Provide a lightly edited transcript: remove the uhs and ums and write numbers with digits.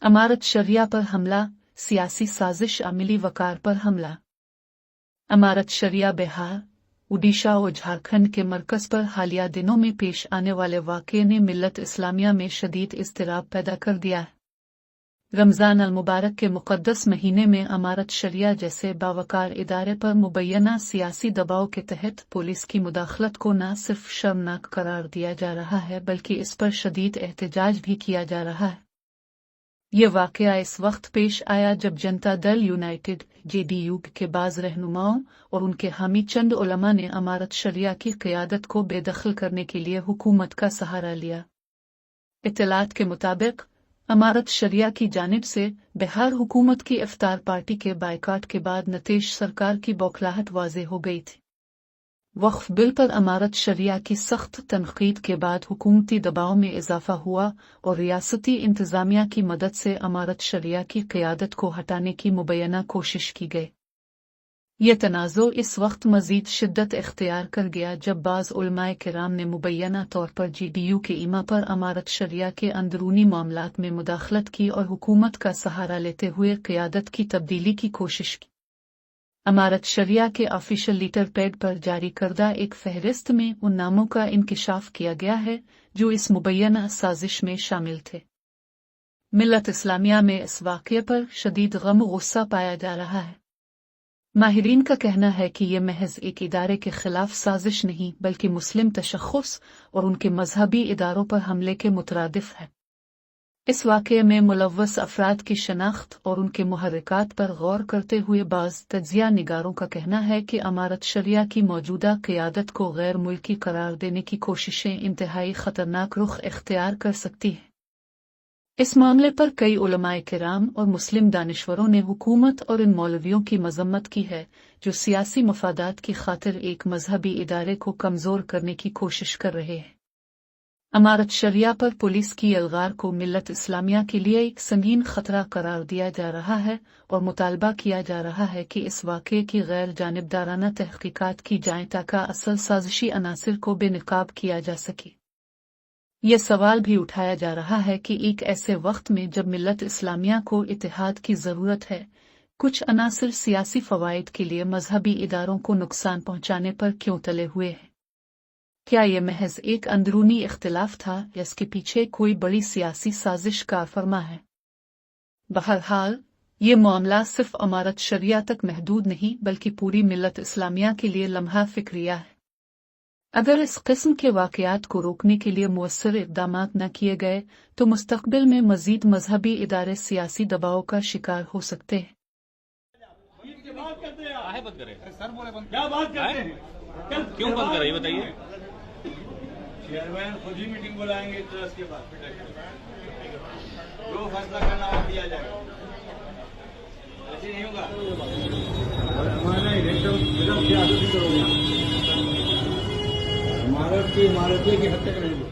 अमारत शरिया पर हमला, सियासी साजिश अमली वकार पर हमला। अमारत शरिया बिहार, उड़ीसा और झारखंड के मरकज पर हालिया दिनों में पेश आने वाले वाक़ये ने मिल्लत इस्लामिया में शदीद इज़्तिराब पैदा कर दिया है। रमज़ान अल मुबारक के मुक़द्दस महीने में अमारत शरिया जैसे बावकार इदारे पर मुबैना सियासी दबाव के तहत पुलिस की मुदाखलत को न सिर्फ शर्मनाक करार दिया जा रहा है बल्कि इस पर शदीद एहतजाज भी किया जा रहा है। ये वाक़या इस वक्त पेश आया जब जनता दल यूनाइटेड (जेडीयू) के बाज़ रहनुमाओं और उनके हामी चंद उलमा ने अमारत शरिया की क़यादत को बेदखल करने के लिए हुकूमत का सहारा लिया। इत्तलात के मुताबिक अमारत शरिया की जानिब से बिहार हुकूमत की इफ्तार पार्टी के बायकाट के बाद नीतीश सरकार की बौखलाहट वाज़ेह हो गई थी। वक्फ बिल पर अमारत शरिया की सख्त तनक़ीद के बाद हुकूमती दबाव में इजाफा हुआ और रियासती इंतज़ामिया की मदद से अमारत शरिया की क़यादत को हटाने की मुबैना कोशिश की गई। ये तनाज़ो इस वक्त मज़ीद शिद्दत इख्तियार कर गया जब बाज़ उलमाए किराम ने मुबैना तौर पर जेडीयू के इमा पर अमारत शरिया के अंदरूनी मामलात में मुदाखलत की और हुकूमत का सहारा लेते हुए क़यादत की तब्दीली की कोशिश की। अमारत शरिया के ऑफिशियल लीटर पैड पर जारी करदा एक फहरिस्त में उन नामों का इंकिशाफ किया गया है जो इस मुबैना साजिश में शामिल थे। मिल्लत इस्लामिया में इस वाक़ये पर शदीद गम गुस्सा पाया जा रहा है। माहिरीन का कहना है कि ये महज एक इदारे के खिलाफ साजिश नहीं बल्कि मुस्लिम तशख़्ख़ुस और उनके मजहबी इदारों पर हमले के मुतरादिफ है। इस वाक़ये में मुलव्वस अफराद की शनाख्त और उनके मुहर्रिकात पर गौर करते हुए बाज़ तज्ज़िया निगारों का कहना है कि अमारत शरिया की मौजूदा क़यादत को गैर मुल्की करार देने की कोशिशें इंतहाई ख़तरनाक रुख इख्तियार कर सकती हैं। इस मामले पर कई उलमाए किराम और मुस्लिम दानिश्वरों ने हुकूमत और इन मौलवियों की मज़म्मत की है जो सियासी मफादात की खातिर एक मजहबी इदारे को कमज़ोर करने की कोशिश कर रहे हैं। अमारत शरिया पर पुलिस की अलगार को मिल्लत इस्लामिया के लिए एक संगीन खतरा करार दिया जा रहा है और मुतालबा किया जा रहा है कि इस वाक़ये की गैर जानिबदाराना तहक़ीक़ात की जाए ताकि असल साजिशी अनासिर को बेनकाब किया जा सके। यह सवाल भी उठाया जा रहा है कि एक ऐसे वक्त में जब मिल्लत इस्लामिया को इत्तेहाद की ज़रूरत है, कुछ अनासिर सियासी फ़वाइद के लिए मजहबी इदारों को नुकसान पहुँचाने पर क्यों तले हुए हैं? क्या यह महज एक अंदरूनी इख्तिलाफ था या इसके पीछे कोई बड़ी सियासी साजिश कारफरमा है? बहरहाल ये मामला सिर्फ अमारत शरिया तक महदूद नहीं बल्कि पूरी मिल्लत इस्लामिया के लिए लम्हा फिक्रिया है। अगर इस किस्म के वाक़यात को रोकने के लिए मुअस्सर इक़दामात न किए गए तो मुस्तक़बिल में मज़ीद मजहबी इदारे सियासी दबाव का शिकार हो सकते हैं। क्यों बंद कर रहे हैं बताइए? चेयरमैन खुद ही मीटिंग बुलाएंगे तो उसके बाद जो फैसला करना वो किया जाएगा। ऐसे नहीं होगा। हमारा इलेक्शन की आदत करोगे, इमारत की हत्या करेंगे।